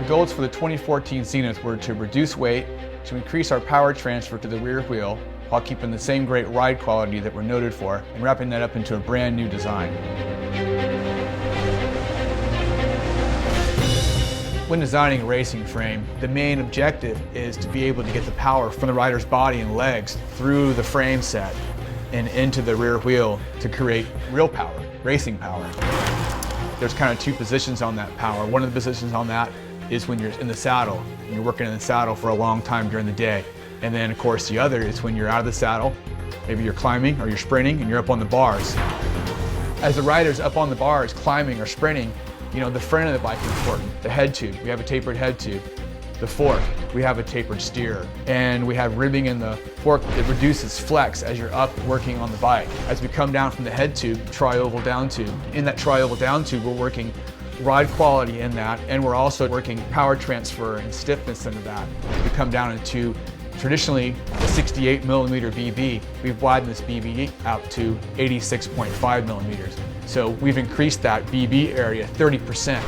goals for the 2014 Xenith were to reduce weight, to increase our power transfer to the rear wheel, while keeping the same great ride quality that we're noted for, and wrapping that up into a brand new design. When designing a racing frame, the main objective is to be able to get the power from the rider's body and legs through the frame set and into the rear wheel to create real power, racing power. There's kind of two positions on that power. One of the positions on that is when you're in the saddle, and you're working in the saddle for a long time during the day. And then of course the other is when you're out of the saddle, maybe you're climbing or you're sprinting and you're up on the bars. As the rider's up on the bars, climbing or sprinting, you know, the front of the bike is important. The head tube, we have a tapered head tube. The fork, we have a tapered steer. And we have ribbing in the fork that reduces flex as you're up working on the bike. As we come down from the head tube, tri-oval down tube. In that tri-oval down tube, we're working ride quality in that, and we're also working power transfer and stiffness into that. We come down into traditionally a 68 millimeter BB. We've widened this BB out to 86.5 millimeters. So we've increased that BB area 30%.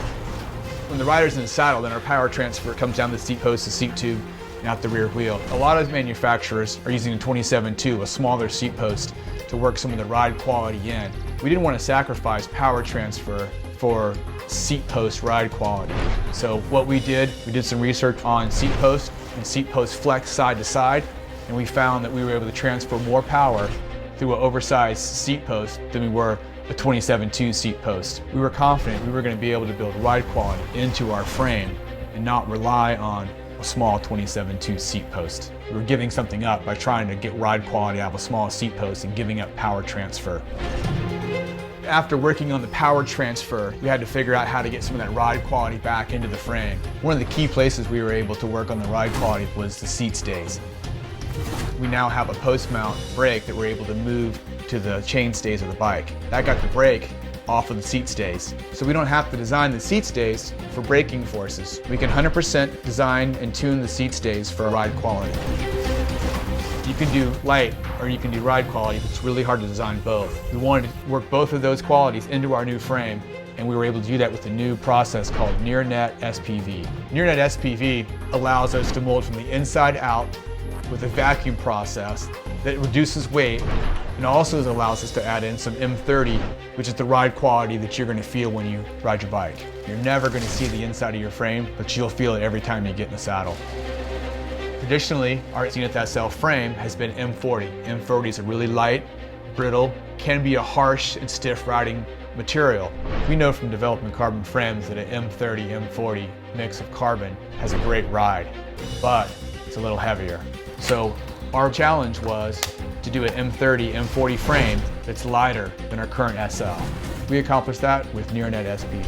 When the rider's in the saddle, then our power transfer comes down the seat post, the seat tube, and out the rear wheel. A lot of manufacturers are using a 27.2, a smaller seat post, to work some of the ride quality in. We didn't want to sacrifice power transfer for seat post ride quality. So what we did some research on seat post and seat post flex side to side, and we found that we were able to transfer more power through an oversized seat post than we were a 27.2 seat post. We were confident we were going to be able to build ride quality into our frame and not rely on a small 27.2 seat post. We were giving something up by trying to get ride quality out of a small seat post and giving up power transfer. After working on the power transfer, we had to figure out how to get some of that ride quality back into the frame. One of the key places we were able to work on the ride quality was the seat stays. We now have a post-mount brake that we're able to move to the chain stays of the bike. That got the brake off of the seat stays. So we don't have to design the seat stays for braking forces. We can 100% design and tune the seat stays for ride quality. You can do light or you can do ride quality, but it's really hard to design both. We wanted to work both of those qualities into our new frame, and we were able to do that with a new process called near-net SPV. Near-net SPV allows us to mold from the inside out with a vacuum process that reduces weight, and also allows us to add in some M30, which is the ride quality that you're going to feel when you ride your bike. You're never going to see the inside of your frame, but you'll feel it every time you get in the saddle. Traditionally, our Xenith SL frame has been M40. M40 is a really light, brittle, can be a harsh and stiff riding material. We know from developing carbon frames that an M30, M40 mix of carbon has a great ride, but it's a little heavier. So our challenge was to do an M30, M40 frame that's lighter than our current SL. We accomplished that with near-net SPV.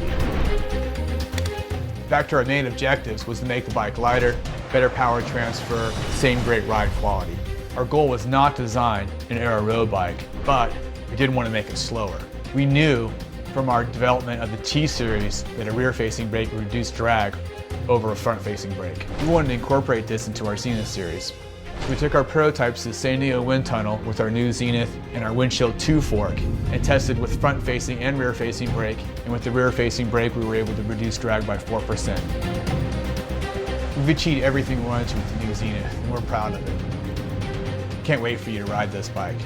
Back to our main objectives was to make the bike lighter, better power transfer, same great ride quality. Our goal was not to design an aero road bike, but we did want to make it slower. We knew from our development of the T-Series that a rear-facing brake would reduce drag over a front-facing brake. We wanted to incorporate this into our Xenith series. We took our prototypes to the San Diego wind tunnel with our new Xenith and our windshield 2 fork and tested with front-facing and rear-facing brake, and with the rear-facing brake we were able to reduce drag by 4%. We've achieved everything we wanted to with the new Xenith, and we're proud of it. Can't wait for you to ride this bike.